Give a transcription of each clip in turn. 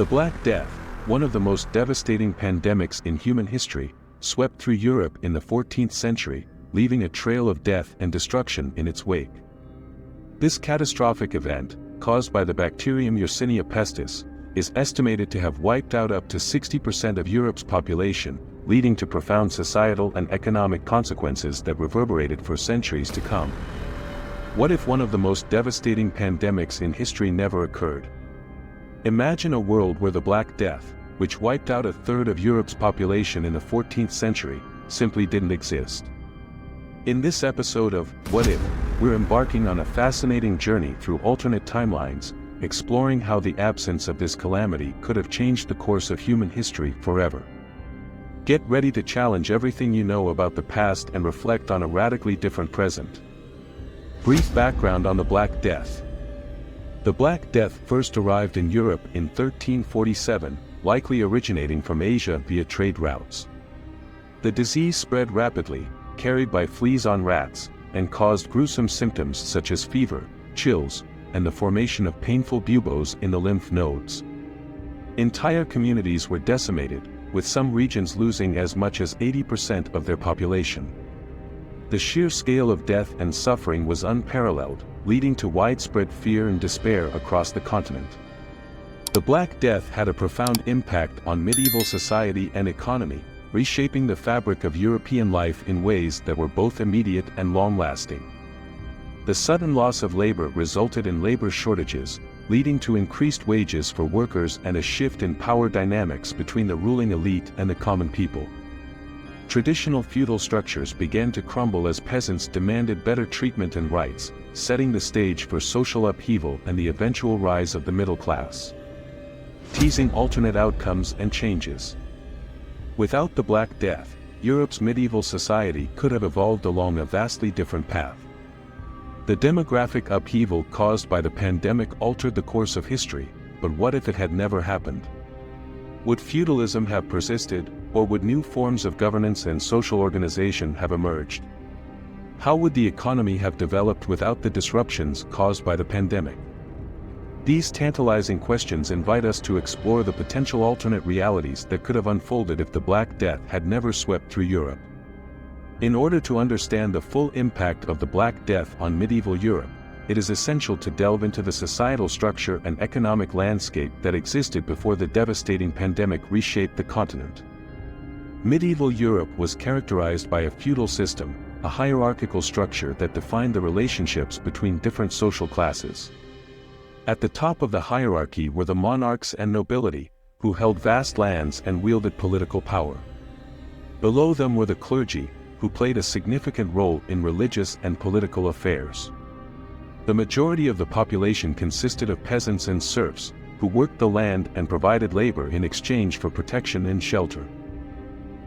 The Black Death, one of the most devastating pandemics in human history, swept through Europe in the 14th century, leaving a trail of death and destruction in its wake. This catastrophic event, caused by the bacterium Yersinia pestis, is estimated to have wiped out up to 60% of Europe's population, leading to profound societal and economic consequences that reverberated for centuries to come. What if one of the most devastating pandemics in history never occurred? Imagine a world where the Black Death, which wiped out a third of Europe's population in the 14th century, simply didn't exist. In this episode of What If, we're embarking on a fascinating journey through alternate timelines, exploring how the absence of this calamity could have changed the course of human history forever. Get ready to challenge everything you know about the past and reflect on a radically different present. Brief background on the Black Death. The Black Death first arrived in Europe in 1347, likely originating from Asia via trade routes. The disease spread rapidly, carried by fleas on rats, and caused gruesome symptoms such as fever, chills, and the formation of painful buboes in the lymph nodes. Entire communities were decimated, with some regions losing as much as 80% of their population. The sheer scale of death and suffering was unparalleled, leading to widespread fear and despair across the continent. The Black Death had a profound impact on medieval society and economy, reshaping the fabric of European life in ways that were both immediate and long-lasting. The sudden loss of labor resulted in labor shortages, leading to increased wages for workers and a shift in power dynamics between the ruling elite and the common people. Traditional feudal structures began to crumble as peasants demanded better treatment and rights, setting the stage for social upheaval and the eventual rise of the middle class. Teasing alternate outcomes and changes. Without the Black Death, Europe's medieval society could have evolved along a vastly different path. The demographic upheaval caused by the pandemic altered the course of history, but what if it had never happened? Would feudalism have persisted, or would new forms of governance and social organization have emerged? How would the economy have developed without the disruptions caused by the pandemic? These tantalizing questions invite us to explore the potential alternate realities that could have unfolded if the Black Death had never swept through Europe. In order to understand the full impact of the Black Death on medieval Europe, it is essential to delve into the societal structure and economic landscape that existed before the devastating pandemic reshaped the continent. Medieval Europe was characterized by a feudal system, a hierarchical structure that defined the relationships between different social classes. At the top of the hierarchy were the monarchs and nobility, who held vast lands and wielded political power. Below them were the clergy, who played a significant role in religious and political affairs. The majority of the population consisted of peasants and serfs, who worked the land and provided labor in exchange for protection and shelter.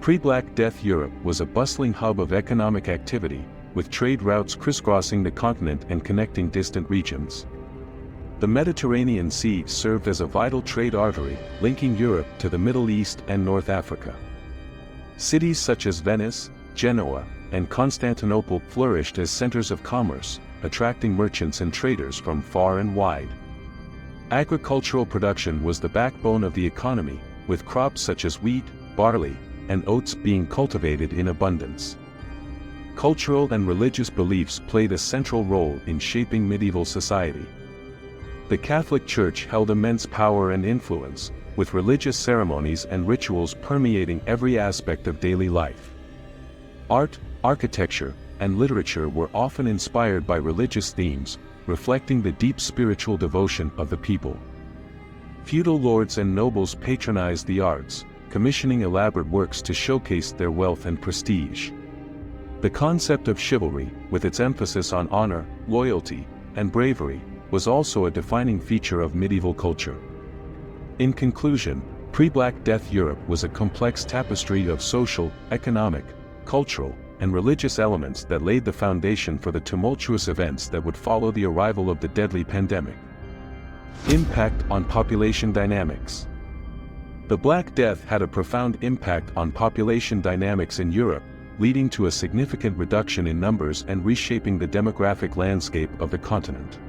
Pre-Black Death Europe was a bustling hub of economic activity, with trade routes crisscrossing the continent and connecting distant regions. The Mediterranean Sea served as a vital trade artery, linking Europe to the Middle East and North Africa. Cities such as Venice, Genoa, and Constantinople flourished as centers of commerce, attracting merchants and traders from far and wide. Agricultural production was the backbone of the economy, with crops such as wheat, barley, and oats being cultivated in abundance. Cultural and religious beliefs played a central role in shaping medieval society. The Catholic Church held immense power and influence, with religious ceremonies and rituals permeating every aspect of daily life. Art, architecture, and literature were often inspired by religious themes, reflecting the deep spiritual devotion of the people. Feudal lords and nobles patronized the arts, commissioning elaborate works to showcase their wealth and prestige. The concept of chivalry, with its emphasis on honor, loyalty, and bravery, was also a defining feature of medieval culture. In conclusion, pre-Black Death Europe was a complex tapestry of social, economic, cultural, and religious elements that laid the foundation for the tumultuous events that would follow the arrival of the deadly pandemic. Impact on population dynamics. The Black Death had a profound impact on population dynamics in Europe, leading to a significant reduction in numbers and reshaping the demographic landscape of the continent.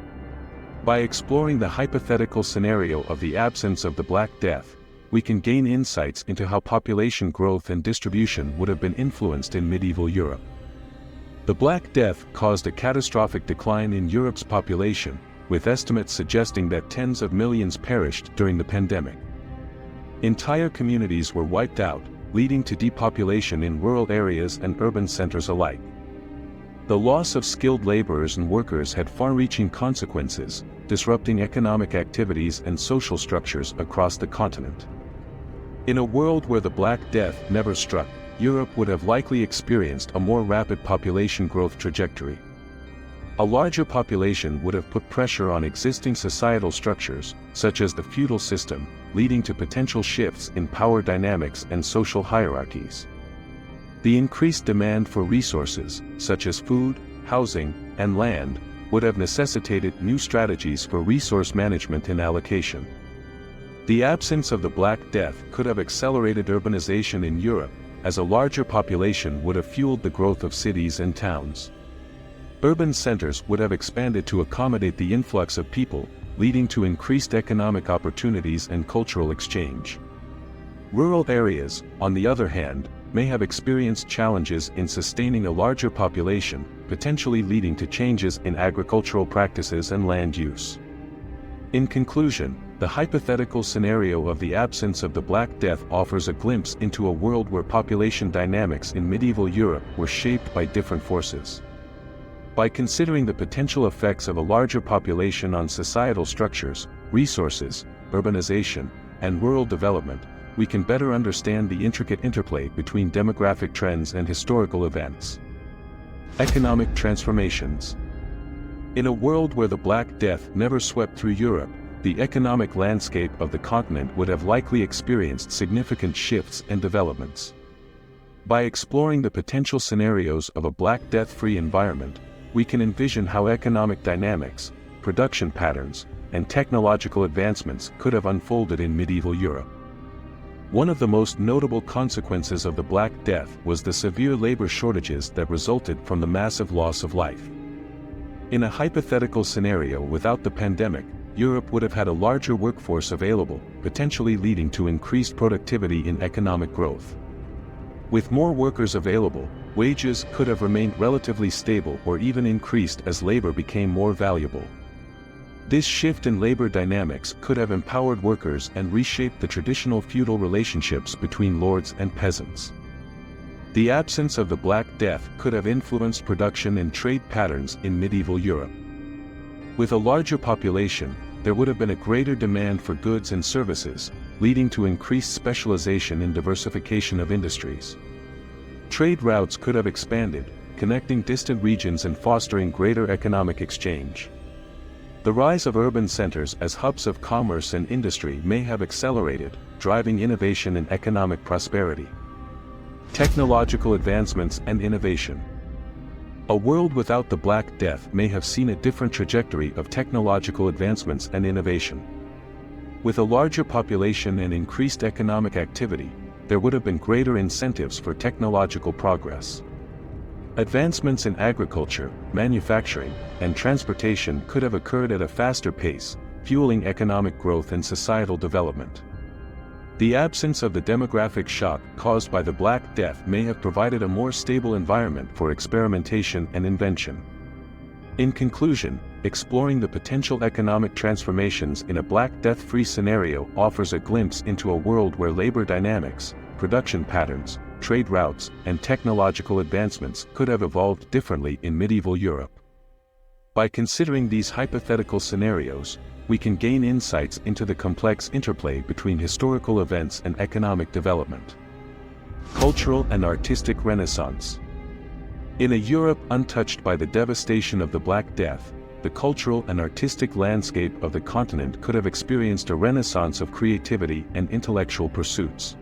By exploring the hypothetical scenario of the absence of the Black Death, we can gain insights into how population growth and distribution would have been influenced in medieval Europe. The Black Death caused a catastrophic decline in Europe's population, with estimates suggesting that tens of millions perished during the pandemic. Entire communities were wiped out, leading to depopulation in rural areas and urban centers alike. The loss of skilled laborers and workers had far-reaching consequences, disrupting economic activities and social structures across the continent. In a world where the Black Death never struck, Europe would have likely experienced a more rapid population growth trajectory. A larger population would have put pressure on existing societal structures, such as the feudal system, leading to potential shifts in power dynamics and social hierarchies. The increased demand for resources, such as food, housing, and land, would have necessitated new strategies for resource management and allocation. The absence of the Black Death could have accelerated urbanization in Europe, as a larger population would have fueled the growth of cities and towns. Urban centers would have expanded to accommodate the influx of people, leading to increased economic opportunities and cultural exchange. Rural areas, on the other hand, may have experienced challenges in sustaining a larger population, potentially leading to changes in agricultural practices and land use. In conclusion, the hypothetical scenario of the absence of the Black Death offers a glimpse into a world where population dynamics in medieval Europe were shaped by different forces. By considering the potential effects of a larger population on societal structures, resources, urbanization, and rural development, we can better understand the intricate interplay between demographic trends and historical events. Economic transformations. In a world where the Black Death never swept through Europe, the economic landscape of the continent would have likely experienced significant shifts and developments. By exploring the potential scenarios of a Black Death-free environment, we can envision how economic dynamics, production patterns, and technological advancements could have unfolded in medieval Europe. One of the most notable consequences of the Black Death was the severe labor shortages that resulted from the massive loss of life. In a hypothetical scenario without the pandemic, Europe would have had a larger workforce available, potentially leading to increased productivity in economic growth. With more workers available, wages could have remained relatively stable or even increased as labor became more valuable. This shift in labor dynamics could have empowered workers and reshaped the traditional feudal relationships between lords and peasants. The absence of the Black Death could have influenced production and trade patterns in medieval Europe. With a larger population, there would have been a greater demand for goods and services, leading to increased specialization and diversification of industries. Trade routes could have expanded, connecting distant regions and fostering greater economic exchange. The rise of urban centers as hubs of commerce and industry may have accelerated, driving innovation and economic prosperity. Technological advancements and innovation. A world without the Black Death may have seen a different trajectory of technological advancements and innovation. With a larger population and increased economic activity, there would have been greater incentives for technological progress. Advancements in agriculture, manufacturing, and transportation could have occurred at a faster pace, fueling economic growth and societal development. The absence of the demographic shock caused by the Black Death may have provided a more stable environment for experimentation and invention. In conclusion, exploring the potential economic transformations in a Black Death-free scenario offers a glimpse into a world where labor dynamics, production patterns, trade routes, and technological advancements could have evolved differently in medieval Europe. By considering these hypothetical scenarios, we can gain insights into the complex interplay between historical events and economic development. Cultural and artistic renaissance. In a Europe untouched by the devastation of the Black Death, the cultural and artistic landscape of the continent could have experienced a renaissance of creativity and intellectual pursuits.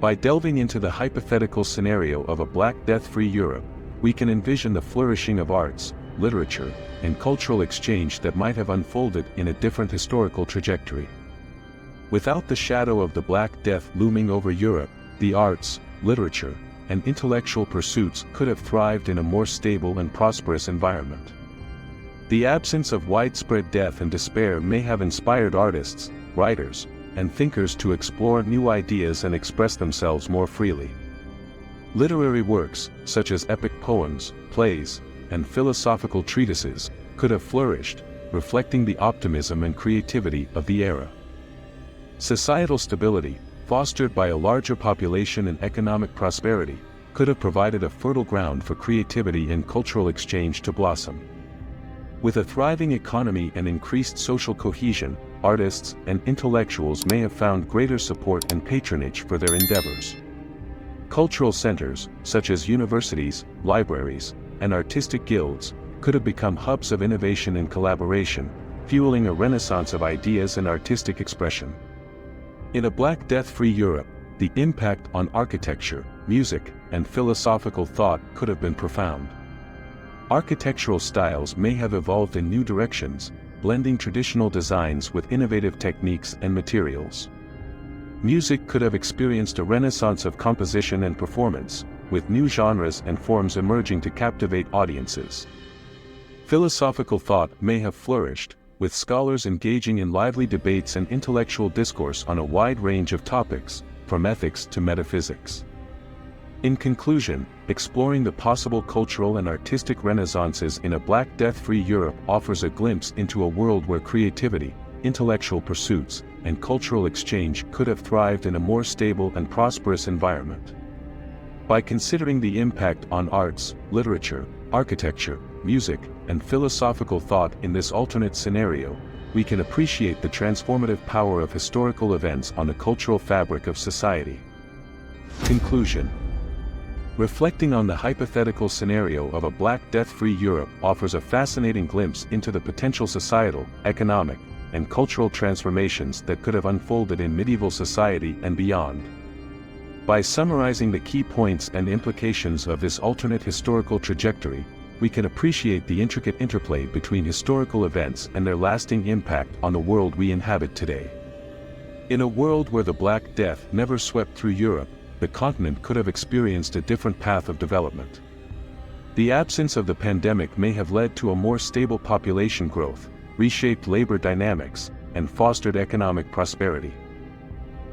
By delving into the hypothetical scenario of a Black Death-free Europe, we can envision the flourishing of arts, literature, and cultural exchange that might have unfolded in a different historical trajectory. Without the shadow of the Black Death looming over Europe, the arts, literature, and intellectual pursuits could have thrived in a more stable and prosperous environment. The absence of widespread death and despair may have inspired artists, writers, and thinkers to explore new ideas and express themselves more freely. Literary works, such as epic poems, plays, and philosophical treatises, could have flourished, reflecting the optimism and creativity of the era. Societal stability, fostered by a larger population and economic prosperity, could have provided a fertile ground for creativity and cultural exchange to blossom. With a thriving economy and increased social cohesion, artists and intellectuals may have found greater support and patronage for their endeavors. Cultural centers, such as universities, libraries, and artistic guilds, could have become hubs of innovation and collaboration, fueling a renaissance of ideas and artistic expression. In a Black Death-free Europe, the impact on architecture, music, and philosophical thought could have been profound. Architectural styles may have evolved in new directions, blending traditional designs with innovative techniques and materials. Music could have experienced a renaissance of composition and performance, with new genres and forms emerging to captivate audiences. Philosophical thought may have flourished, with scholars engaging in lively debates and intellectual discourse on a wide range of topics, from ethics to metaphysics. In conclusion, exploring the possible cultural and artistic renaissances in a Black Death-free Europe offers a glimpse into a world where creativity, intellectual pursuits, and cultural exchange could have thrived in a more stable and prosperous environment. By considering the impact on arts, literature, architecture, music, and philosophical thought in this alternate scenario, we can appreciate the transformative power of historical events on the cultural fabric of society. Conclusion. Reflecting on the hypothetical scenario of a Black Death-free Europe offers a fascinating glimpse into the potential societal, economic, and cultural transformations that could have unfolded in medieval society and beyond. By summarizing the key points and implications of this alternate historical trajectory, we can appreciate the intricate interplay between historical events and their lasting impact on the world we inhabit today. In a world where the Black Death never swept through Europe, the continent could have experienced a different path of development. The absence of the pandemic may have led to a more stable population growth, reshaped labor dynamics, and fostered economic prosperity.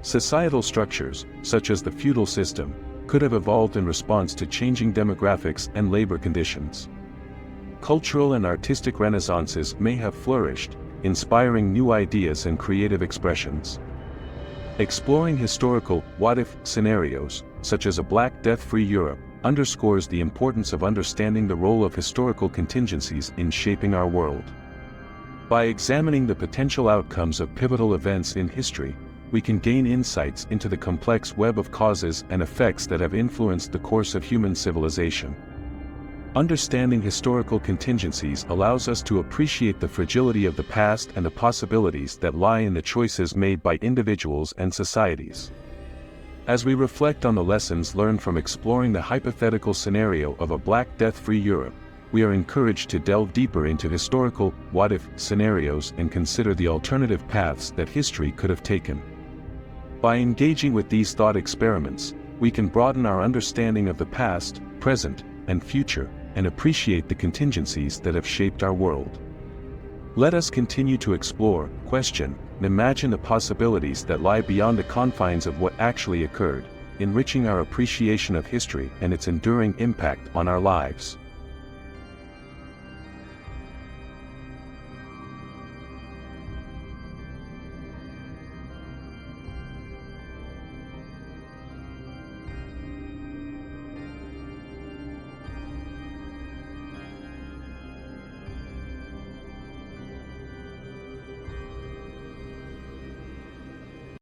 Societal structures, such as the feudal system, could have evolved in response to changing demographics and labor conditions. Cultural and artistic renaissances may have flourished, inspiring new ideas and creative expressions. Exploring historical what-if scenarios, such as a Black Death-free Europe, underscores the importance of understanding the role of historical contingencies in shaping our world. By examining the potential outcomes of pivotal events in history, we can gain insights into the complex web of causes and effects that have influenced the course of human civilization. Understanding historical contingencies allows us to appreciate the fragility of the past and the possibilities that lie in the choices made by individuals and societies. As we reflect on the lessons learned from exploring the hypothetical scenario of a Black Death-free Europe, we are encouraged to delve deeper into historical what-if scenarios and consider the alternative paths that history could have taken. By engaging with these thought experiments, we can broaden our understanding of the past, present, and future, and appreciate the contingencies that have shaped our world. Let us continue to explore, question, and imagine the possibilities that lie beyond the confines of what actually occurred, enriching our appreciation of history and its enduring impact on our lives.